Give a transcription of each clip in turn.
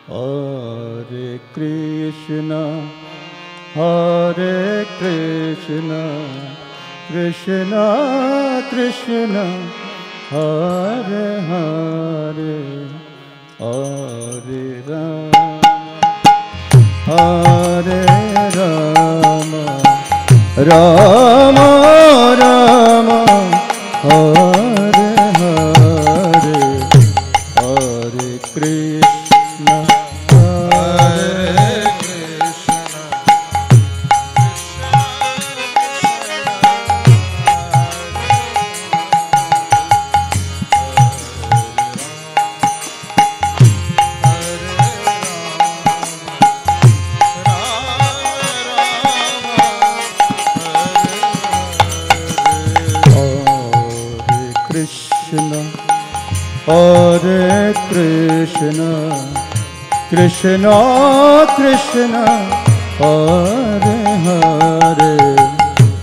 Hare Krishna, Hare Krishna, Krishna Krishna, Hare Hare, Hare Rama, Hare Rama, Rama Rama, Hare Hare, Hare Krishna, Hare Krishna, Hare Krishna, Krishna Krishna, Hare Hare,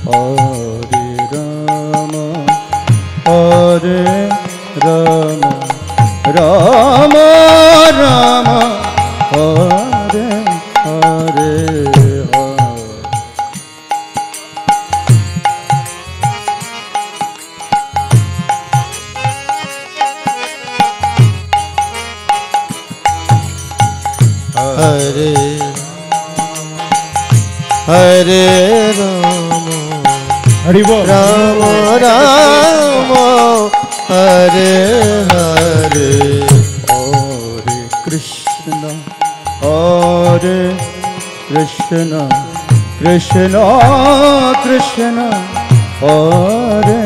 Hare Rama, Hare Rama, Rama Rama, Hare Hare, Hare Hare Rama, Rama Rama, Hare Hare, Hare Krishna, Hare Krishna, Krishna Krishna, Hare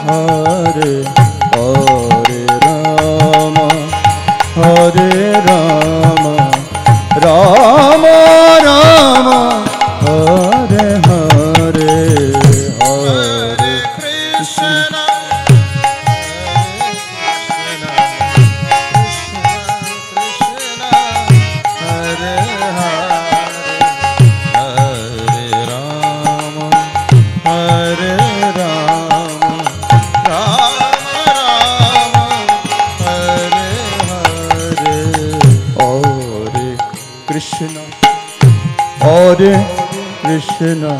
Hare, Hare Rama, Hare Rama, Rama Rama, Hare Hare, Hare Krishna, Hare Rama, Hare Rama, Rama Rama, Hare Hare, Hare Krishna, Hare Krishna,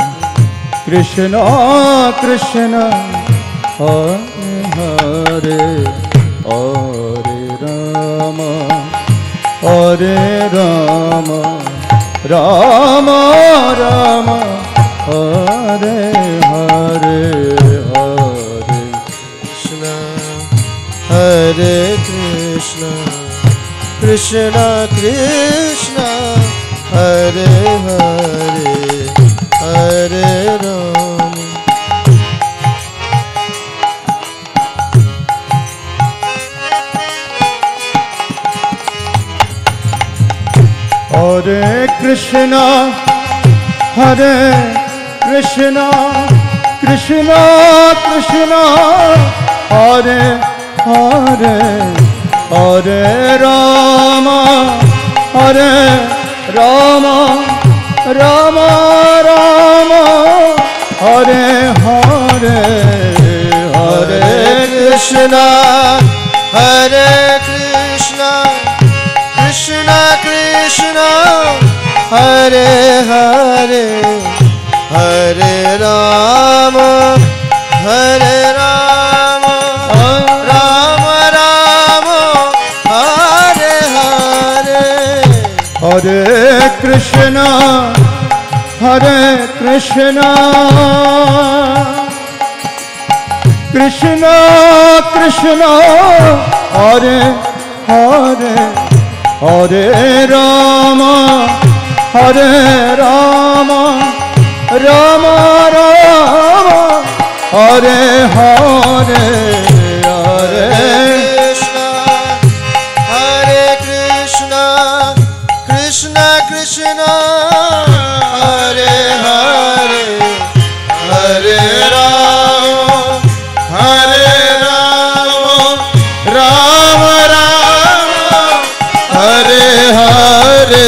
Krishna Krishna, Hare Hare, Hare Rama, Hare Rama, Rama Rama, Hare Hare, Hare Krishna, Hare Krishna, Krishna Krishna, Hare Hare, Hare Rama. Hare Krishna, Hare Krishna, Krishna Krishna, Hare Hare, Hare Rama, Hare Rama, Rama Rama, Hare Hare, Hare Krishna, Hare Krishna, Krishna Krishna, Hare Hare, Hare Rama, Hare Rama, Rama Rama, Hare Hare, Hare Krishna, Hare Krishna, Krishna Krishna, Hare Hare, Hare Rama, Hare Rama, Rama Rama, Hare Hare, Hare Krishna, Hare Krishna, Krishna Krishna, Hare Hare, Hare Rama, Hare Rama, Rama Rama, Hare Hare,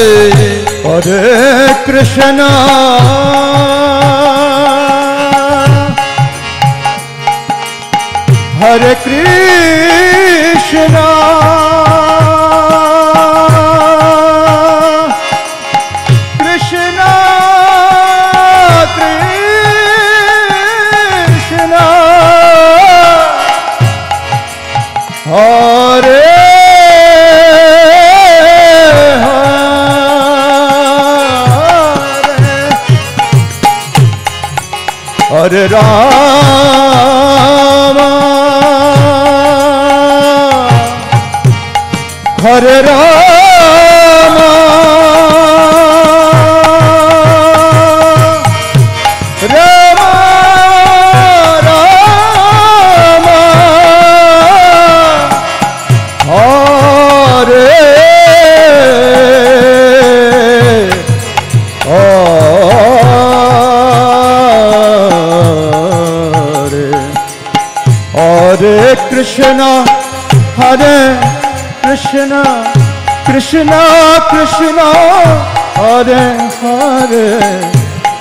Hare Krishna, Hare Krishna, Hare Rama, Hare Rama, Rama Rama, Hare Hare Krishna, Hare Krishna, Krishna Krishna, Hare Hare,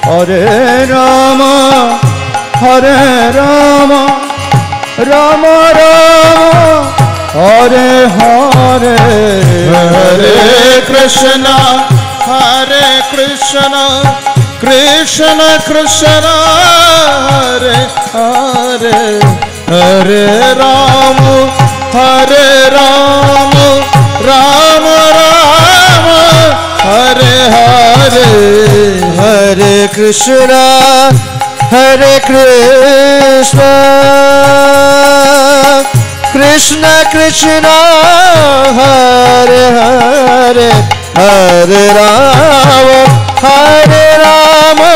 Hare Rama, Hare Rama, Rama Rama, Hare Hare, Hare Krishna, Hare Krishna, Krishna Krishna, Hare Hare, Hare Rama, Hare Rama, Rama Rama, Hare Hare, Hare Krishna, Hare Krishna, Krishna Krishna, Hare Hare, Hare Rama, Hare Rama,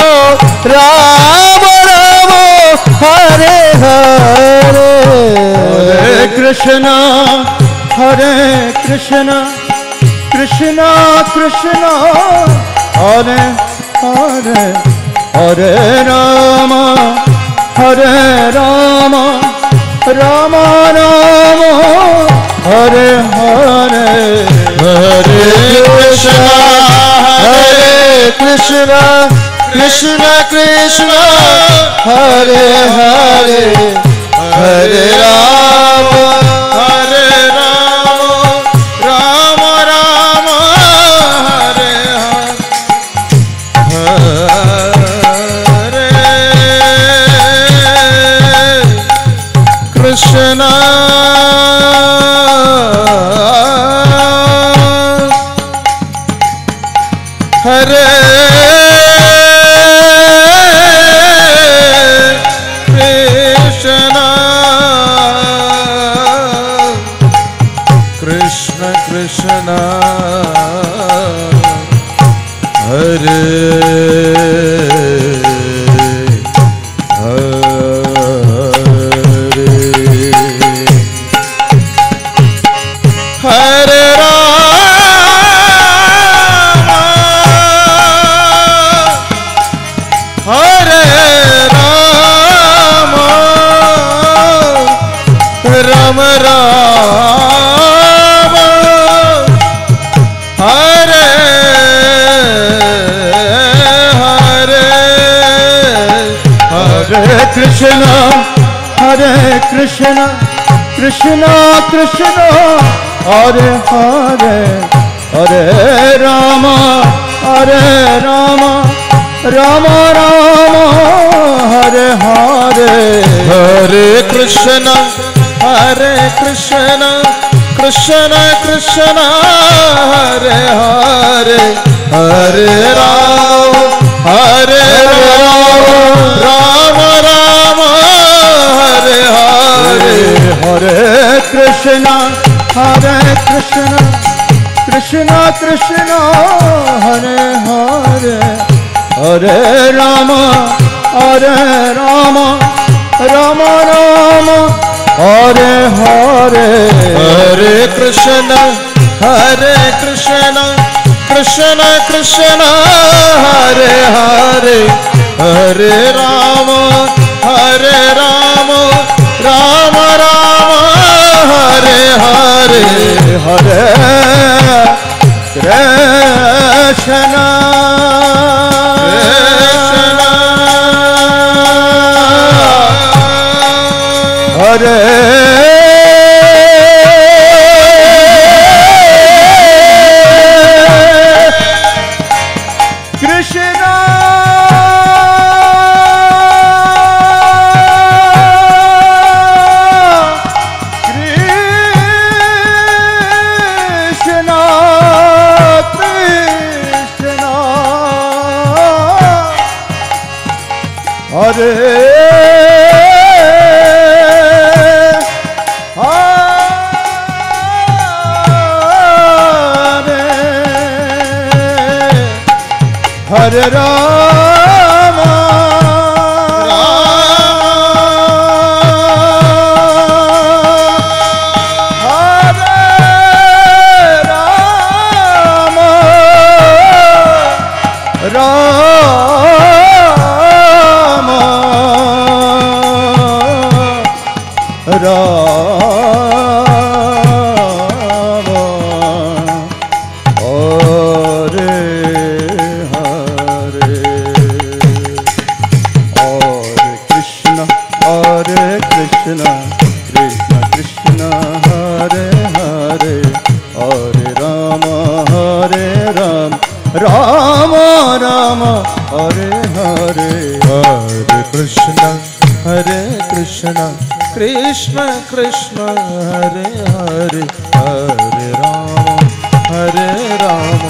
Rama Rama, Hare Hare, Hare Krishna, Hare Krishna, Krishna Krishna, Hare Hare, Hare Rama, Hare Rama, Rama Rama, Hare Hare, Hare Krishna, Hare Krishna, Krishna Krishna, Hare Hare, Hare Rama, Hare Rama, Rama Rama, Hare Hare, Krishna, Hare Krishna, Krishna Krishna, Hare Hare Rama, Hare Rama, Rama Rama, Hare Hare, Hare Krishna, Hare Krishna, Krishna Krishna, Hare Hare, Hare Rama, Hare Rama, Rama Rama, Hare Hare, Hare Krishna, Hare Krishna, Krishna Krishna, Hare Hare, Hare Rama, Hare Rama, Rama Rama, Hare Hare, Hare Krishna, Hare Krishna, Krishna Krishna, Hare Hare, Hare Rama, Hare Rama, Rama Rama, Hare Hare, Hare Krishna, Hare Krishna, Krishna Krishna, Hare Hare, Hare Rama, Hare Rama, Rama Rama, Hare Hare, Hare Krishna, Hare Krishna, Krishna Krishna, Hare Rama, Krishna Krishna Hare Hare Hare Rama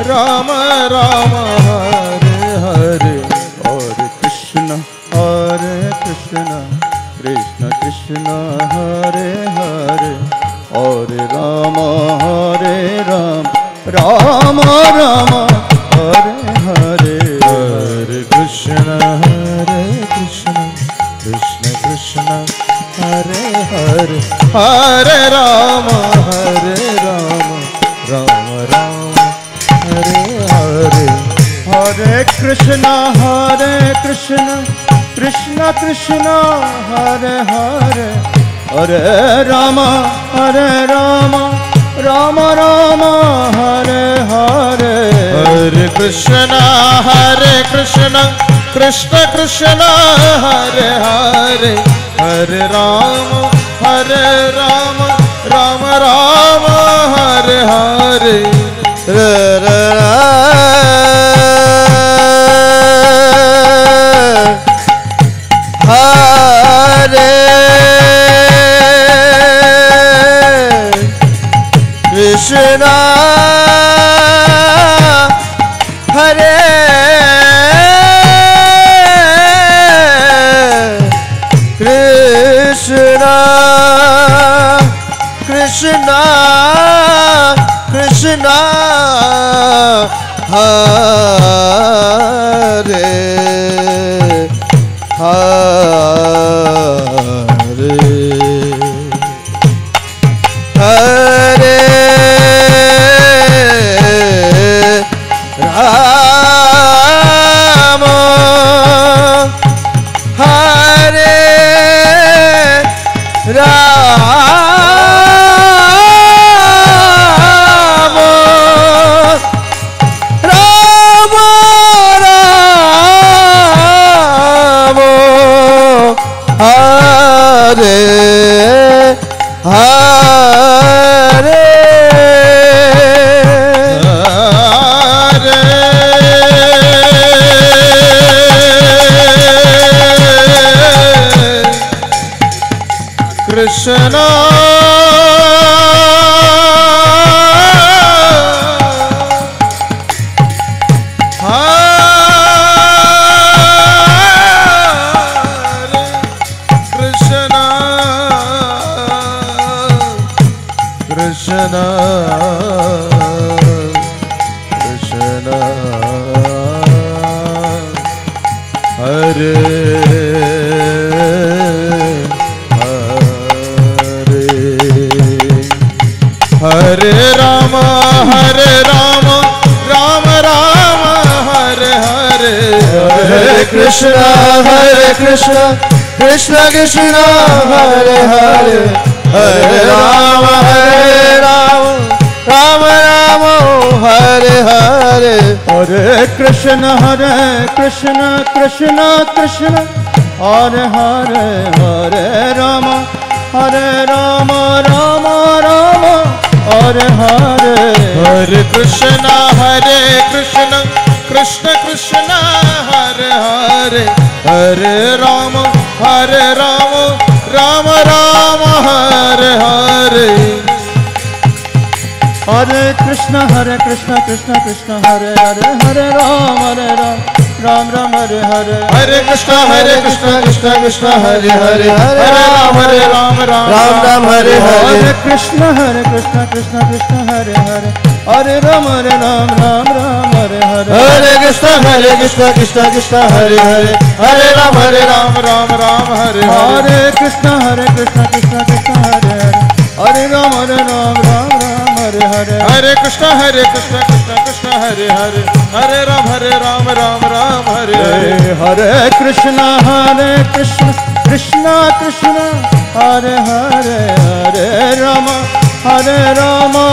Rama Rama Hare Hare Hare Krishna Krishna Krishna Hare Hare Hare Rama Rama Rama Hare Hare Hare Krishna Krishna Krishna Hare Hare Hare Rama Rama Rama Hare Hare Hare Krishna Krishna Krishna Hare Hare Hare Rama Rama Rama Hare Hare Hare Krishna Krishna Krishna Hare Hare Hare Rama Rama Rama Hare Hare Krishna Hare Krishna Krishna Krishna Hare Hare Hare Rama Hare Rama Rama Rama Hare Krishna Krishna Krishna Hare Hare Rama Rama Rama Hare Hare Hare Krishna Krishna Krishna Hare Hare Hare Rama Rama Rama Hare Hare Hare Krishna Krishna Krishna Hare Hare Hare Rama Rama Rama Hare Hare Hare Krishna Krishna Krishna Hare Hare Hare Rama Rama Rama Hare Hare Hare Krishna Krishna Hare Hare Hare Rama Ram Hare Hare Hare Krishna Krishna Hare Hare Hare Ram Ram Hare Hare Hare Krishna Krishna Hare Hare Hare Ram Ram Ram Hare Hare Hare Krishna Krishna Krishna Hare Hare Hare Ram Ram Ram Hare Hare Hare Krishna Krishna Krishna Hare Hare Hare Ram Ram Hare Hare Hare Krishna Krishna Krishna Hare Hare Hare Ram Ram Hare Hare Hare Krishna Krishna Krishna Hare Hare Hare Rama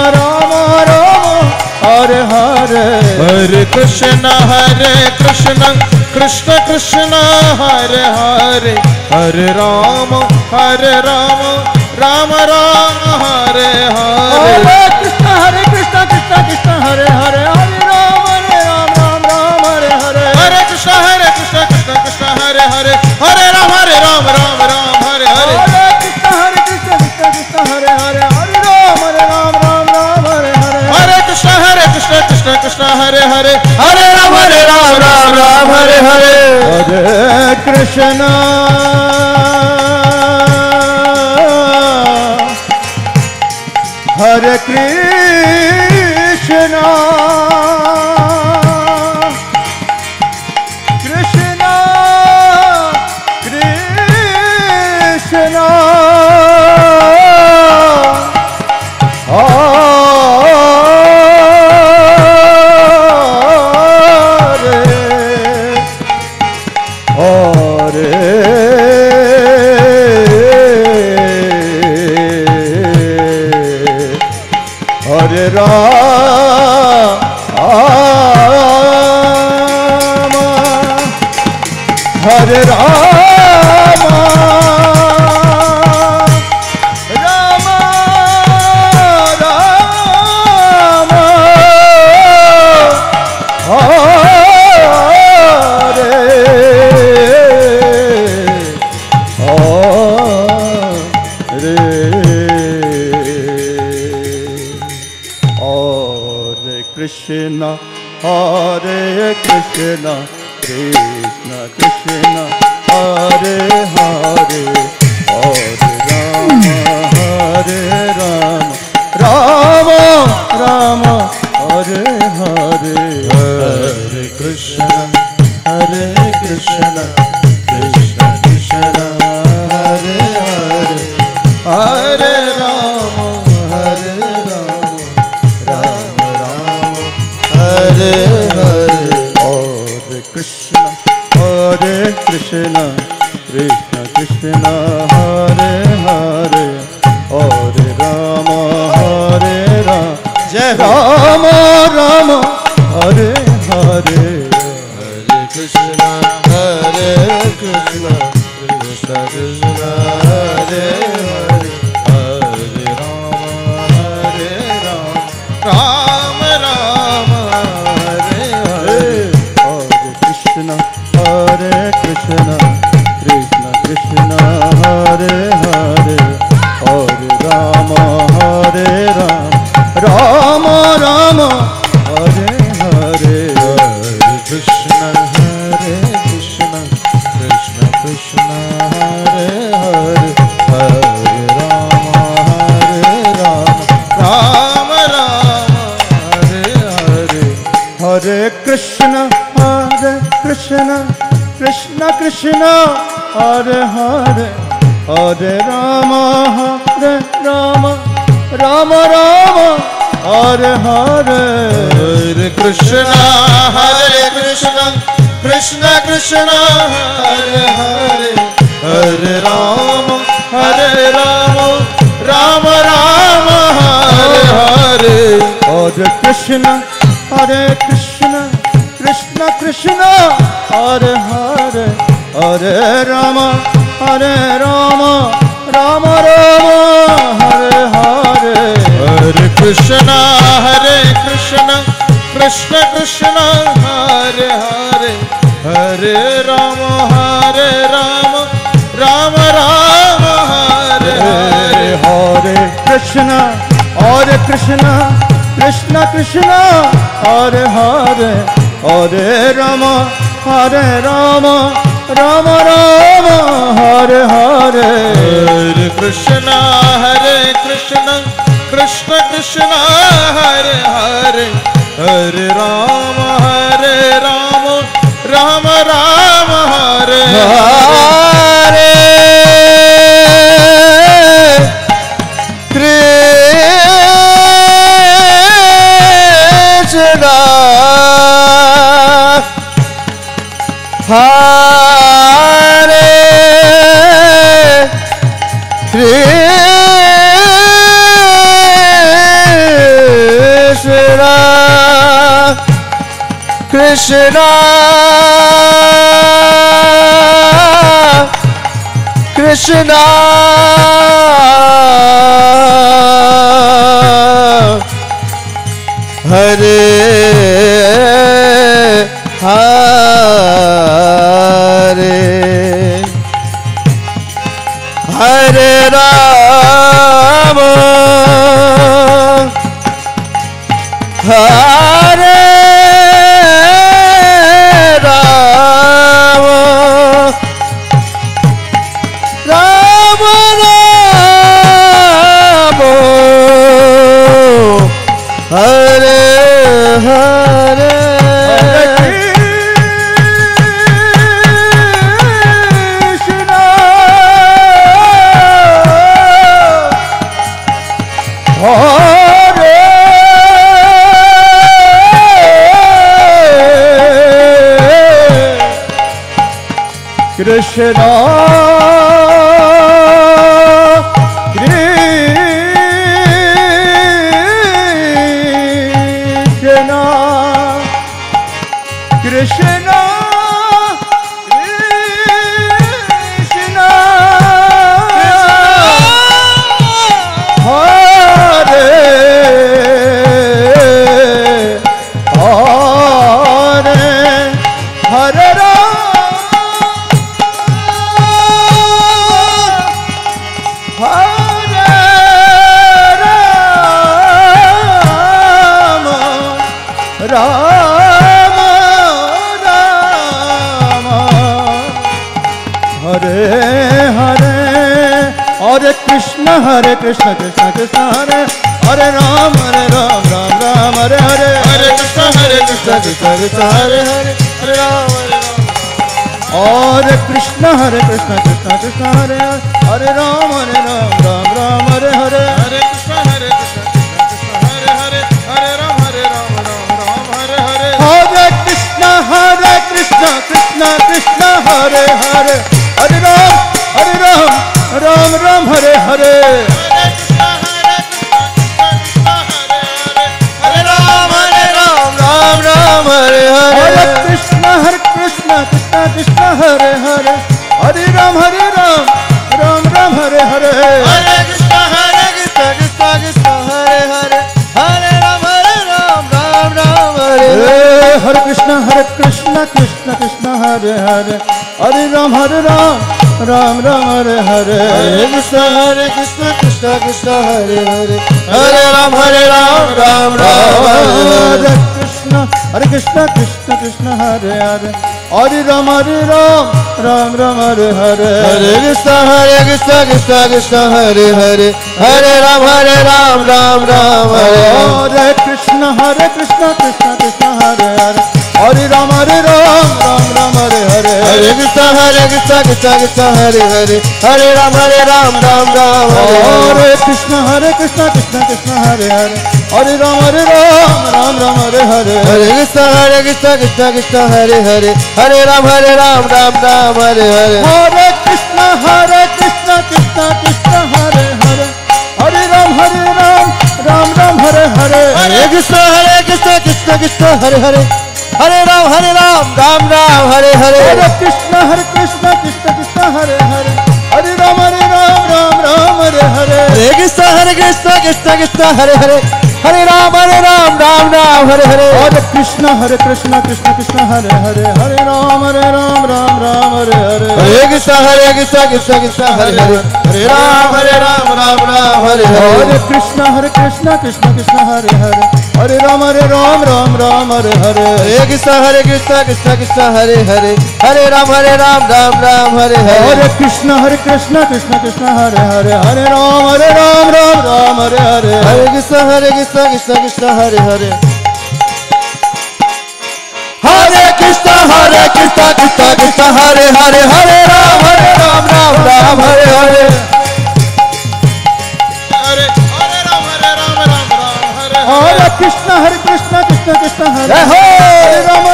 Rama Rama Hare Hare Hare Krishna Krishna Krishna Hare Hare Hare Rama Rama Hare Hare Hare Krishna Krishna Krishna Hare Hare Hare Rama Rama Hare Hare Hare Krishna Krishna Krishna Hare Hare Hare Ram Hare Ram Hare Hare Hare Krishna Krishna Krishna Hare Hare Hare Rama Rama Hare Hare Hare Krishna Krishna Hare Hare Hare Ram Hare Hare Hare Krishna Hare Krishna Krishna Krishna Hare Rama Hare Rama Rama Rama Krishna Hare Krishna Krishna Krishna Hare Hare Hare Rama Rama Rama Hare Hare Hare Krishna Krishna Krishna Hare Hare Hare Rama Rama Rama Hare Hare Hare Krishna Krishna Krishna Hare Hare Hare Rama Jai Ho. Rama Rama Hare Hare Hare Krishna Krishna Krishna Hare Hare Hare Rama Rama Hare Hare Hare Krishna Krishna Krishna Hare Hare Hare Rama Rama Rama Hare Hare Hare Krishna Krishna Krishna Hare Hare Hare Rama Rama Hare Hare Hare Krishna Krishna Krishna Hare Hare Hare Rama Rama Rama Hare Hare Hare Krishna Krishna Krishna Hare Hare Hare Rama Rama Hare Hare Hare Krishna Krishna Krishna Hare Hare Hare Rama Rama Hare Hare Hare Krishna Krishna Krishna Hare Hare Hare Rama Rama Hare Hare Hare Krishna Krishna Krishna Hare Hare Hare Rama Rama Hare Hare Hare Krishna Krishna Krishna Hare Hare Hare Rama, Rama Rama, Hare Hare. Krishna, Hare Krishna, Krishna, Krishna, Hare Hare, Hare Rama, Hare Rama, Rama Rama, Hare Hare. Krishna, Krishna, Krishna, Krishna, Hare Hare, Hare Hare Krishna, Krishna Krishna, Hare Hare Ram, Ram Ram, Hare Hare. Hare Krishna, Krishna Krishna, Hare Hare, Hare Ram, Hare Krishna, Krishna Krishna, Hare Hare Ram, Ram Ram, Hare Hare. Hare Krishna, Krishna Krishna, Hare Hare, Hare Ram, Ram, Hare Hare. Hare Krishna, Krishna Krishna, Hare Hare, Hare Ram, Ram Ram, Hare Hare. Hare Krishna, Krishna Krishna, Hare Hare, Hare Ram, Ram Ram, Hare Hare. Hare Krishna, Krishna Krishna, Hare Hare, Hare Ram, Ram Ram, Hare Hare. Hare Krishna, Krishna Krishna, Hare Hare, Hare Ram, Ram Ram, Hare Hare. Hare Krishna, Krishna Krishna, Hare Hare, Hare Ram, Ram Ram, Hare Hare Krishna, Krishna Hare Hare, Hare Ram, Ram Ram, Hare Hare. Hare Krishna, Krishna Krishna, Hare Hare, Hare Ram, Ram Ram, Hare Hare. Hare Krishna, Krishna Krishna, Hare Hare, Hare Ram, Ram Ram, Hare Hare. Hare Krishna, Krishna Krishna, Hare Hare, Hare Ram, Ram Ram, Hare Hare. Hare Krishna, Krishna Krishna, Hare Hare, Hare Ram, Ram Ram, Hare Hare. Hare Krishna, Krishna Krishna, Hare Hare, Hare Ram, Ram Ram, Hare Hare. Hare Krishna, Krishna Krishna, Hare Hare, Hare Ram, Ram Ram, Hare Hare. Hare Krishna, Krishna Krishna, Hare Hare, Hare Ram, Ram Ram, Hare Hare. Hare Krishna, Krishna Krishna, Hare Hare, Hare Ram, Ram Ram, Hare Hare. Hare Krishna, Krishna Krishna, Hare Hare, Hare Ram, Ram Ram, Hare Hare. Hare Krishna, Krishna Krishna, Hare Hare, Hare Ram, Ram Ram, Hare Hare. Hare Krishna, Krishna Hare Hare, Hare Ram, Ram Hare Hare. Hare Krishna, Krishna Krishna, Hare Hare, Hare Ram, Ram Hare Hare. Hare Krishna, Krishna Hare Hare, Hare Ram, Ram Hare Hare. Hare Krishna, Krishna Krishna, Hare Hare, Hare Ram, Ram Hare Hare. Hare Krishna, Krishna Hare Hare, Hare Krishna Krishna Krishna Hare Hare Hare Ram Ram Ram Hare Hare Hare Hare Ram Ram Hare Hare Krishna Krishna Krishna Hare Jai Ho! Hare Ram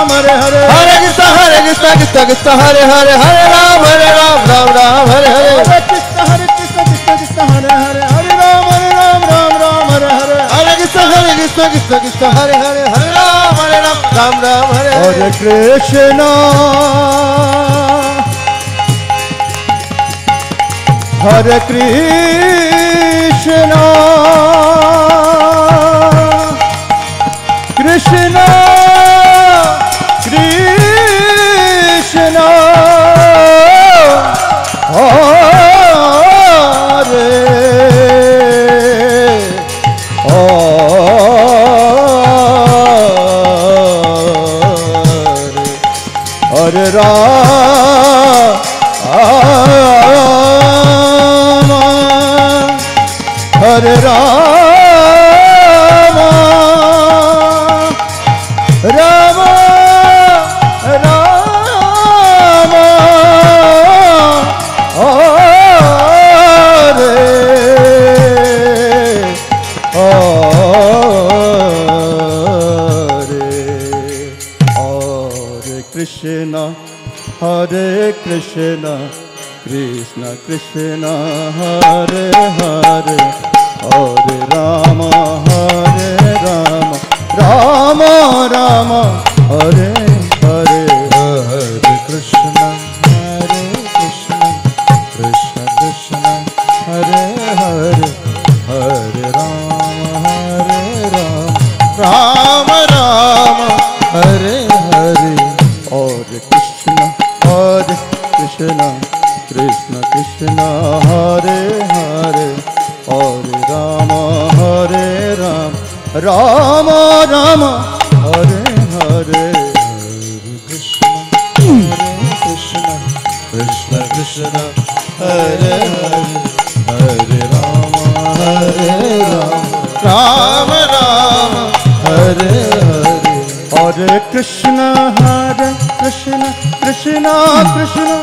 Hare Hare Hare Krishna Krishna Krishna Hare Hare Hare Ram Ram Hare Hare Hare Krishna Krishna Krishna Hare Hare Hare Ram Hare Hare Hare Krishna Krishna Krishna Hare Hare Hare Ram Ram Hare Hare Hare Krishna Hare Krishna Krishna Krishna Hare Hare Rama Rama Rama Hare Hare Krishna Krishna Krishna Hare Hare Hare Rama Rama Rama Hare Hare Hare Krishna Krishna Krishna Hare Hare Hare Rama Rama Rama Hare Hare Hare Krishna Krishna Krishna Hare Hare Hare Rama Rama Rama Hare Hare Krishna Krishna Krishna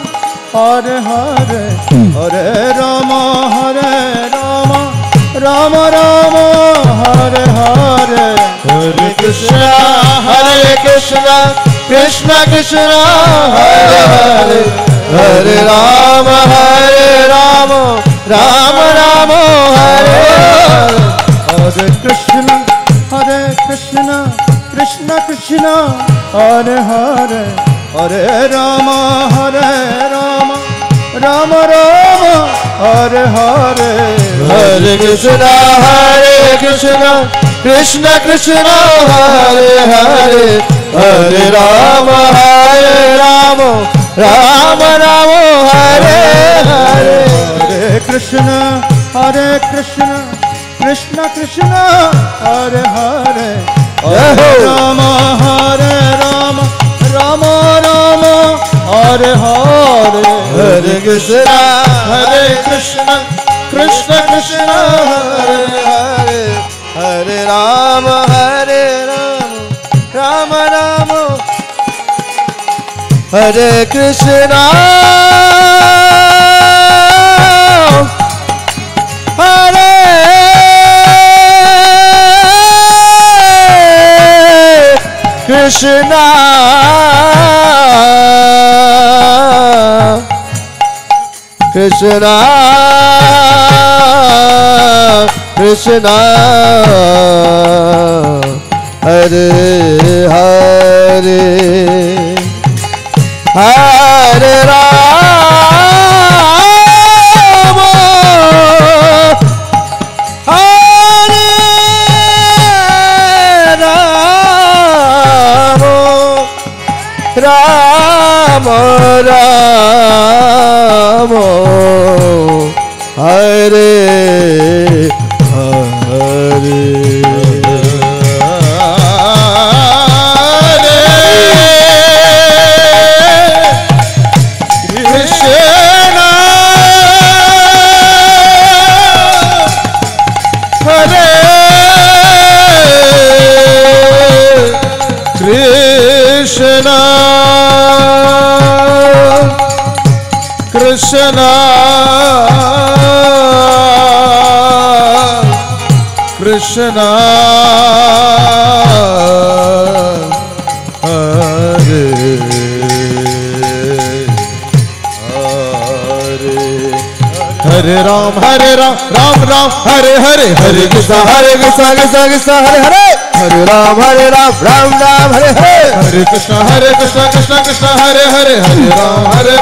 Hare Hare Hare Rama Rama Rama Hare Hare Hare Krishna Krishna Krishna Hare Hare Hare Rama Rama Rama Hare Hare Hare Krishna Krishna Krishna Hare Hare Hare Rama Rama Rama Hare Hare Hare Krishna Krishna Krishna Hare Hare Hare Rama Rama Hare Hare Hare Krishna Krishna Krishna Hare Hare Hare Rama Rama Rama Hare Hare Hare Krishna Krishna Krishna Hare Hare Hare Rama Rama Hare Hare Hare Krishna Krishna Krishna Hare Hare Hare Rama Rama Rama Hare Krishna Hare Krishna Krishna Krishna Hare Hare Hare Rama Hare Rama Rama Rama Hare Krishna Krishna Krishna Hare Hare Ram Ram Ram Hare Hare Hare Krishna Krishna Krishna Hare Hare Hare Ram Ram Ram Hare Hare Hare Krishna Krishna Krishna Hare Hare Hare Ram Hare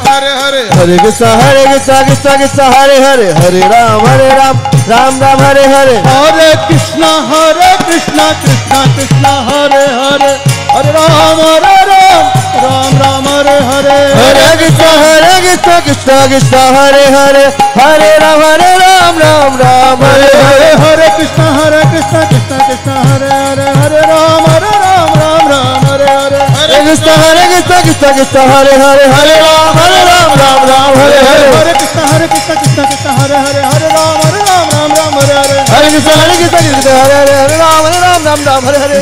Hare Hare Hare Krishna Krishna Krishna Hare Hare Hare Ram Ram Ram Hare Hare Hare Krishna Krishna Krishna Hare Hare Hare Ram Ram Ram Hare Hare Hare Krishna Krishna Krishna Hare Hare Hare Ram Ram Ram Hare Hare Hare Krishna Krishna Krishna Hare Hare Hare Ram Ram Hare Hare Hare Krishna Krishna Krishna Hare Hare Hare Ram Ram Hare Hare Hare Krishna Krishna Krishna Hare Hare Hare Ram Ram Hare Hare Hare Krishna Krishna Krishna Hare Hare Hare Ram Ram Hare Hare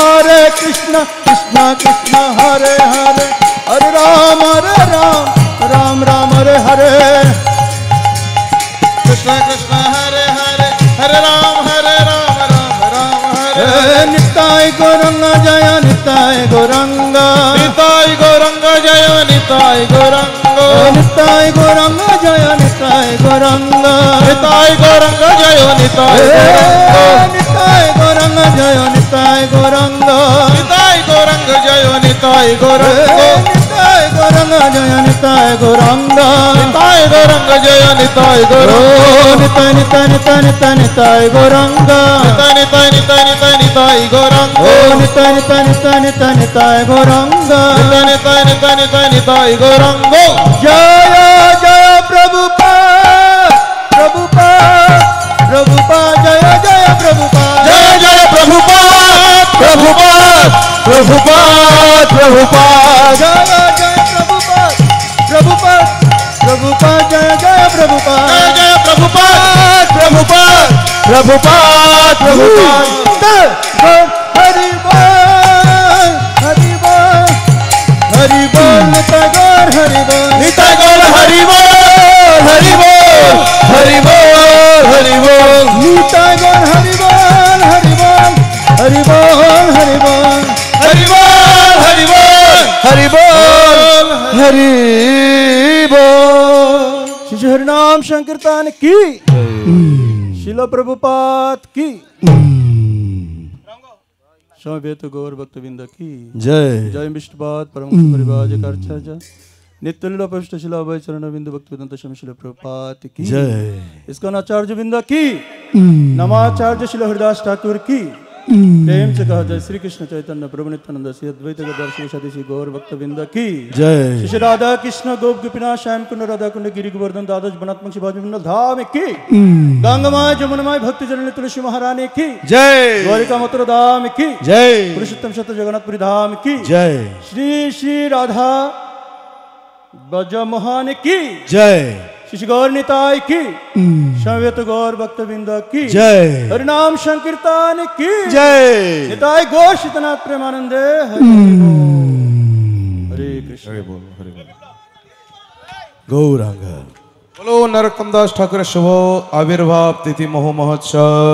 Hare Krishna Krishna Krishna Hare Hare Hare Ram Ram Hare Hare Krishna Krishna Hare Hare Hare Ram Ram Hare Nitai Gauranga Jaya Nitai Gauranga Nitai Gauranga Jaya Nitai Gauranga Nitai Gauranga Jaya Nitai Gauranga Nitai Gauranga Jaya Nitai Gauranga Nitai Gauranga Jaya Nitai Gauranga Nitai Gauranga Jaya Nitai Gauranga Nitai Gauranga Jaya Nitai Gauranga Nitai Gauranga Jaya Nitai Gauranga Nitai Nitai Gauranga Nitai Gauranga Nitai Nitai Gauranga Nitai Gauranga Jaya Jaya Prabhupada Prabhupada Jaya Jaya Prabhupada Jaya Jaya Prabhupada Prabhupada Jaya Jaya Prabhupada Prabhupada Jaya Jaya Prabhupada Jaya Jaya Prabhupada Hari Bol Hari Bol Hari Bol Nitai Gaur Hari Bol Nitai Gaur Hari Bol Hari Bol Hari Bol Hari Bol Nitai Gaur Hari Bol Hari Bol Hari Bol Hari Bol Hari Bol Hari Bol Hari Bol Hari Bol Shri हरिनाम संकीर्तन की शिला प्रभुपाद की समवेत गौर भक्तविंद की जय जय विष्णुपाद परम परिवाजकाचार्य नित्यलीला पविष्ट शिला अभय चरण बिंदु भक्तविंद शिला प्रभुपाद की जय इसका आचार्य बिंद की नमाचार्य शिला हरिदास ठाकुर की प्रेम से कहा जय श्री कृष्ण चैतन्य प्रभु नित्यानंद श्री अद्वैत गदाधर शिव सदी गौर भक्तविंद की जय श्री राधा कृष्ण गोप गोपीनाथ श्याम कुंड राधा कुंड गिरि गोवर्धन दादज बनात्मक शिवाजी मंडल धाम की गंगमाय जमुनमाय भक्ति जननी तुलसी महारानी की जय द्वारिका मथुरा धाम की जय पुरुषोत्तम शत जगन्नाथपुरी धाम की जय श्री श्री राधा ब्रजमोहन की जय श्री गौर निताय की समवेत गौर भक्तविंद की जय हरिनाम संकीर्तन की जय निताय गौर शीतनाथ प्रेमानंदे हरे कृष्ण गौरांग बोलो नरोत्तम दास ठाकुर शुभ आविर्भाव तिथि महो महोत्सव।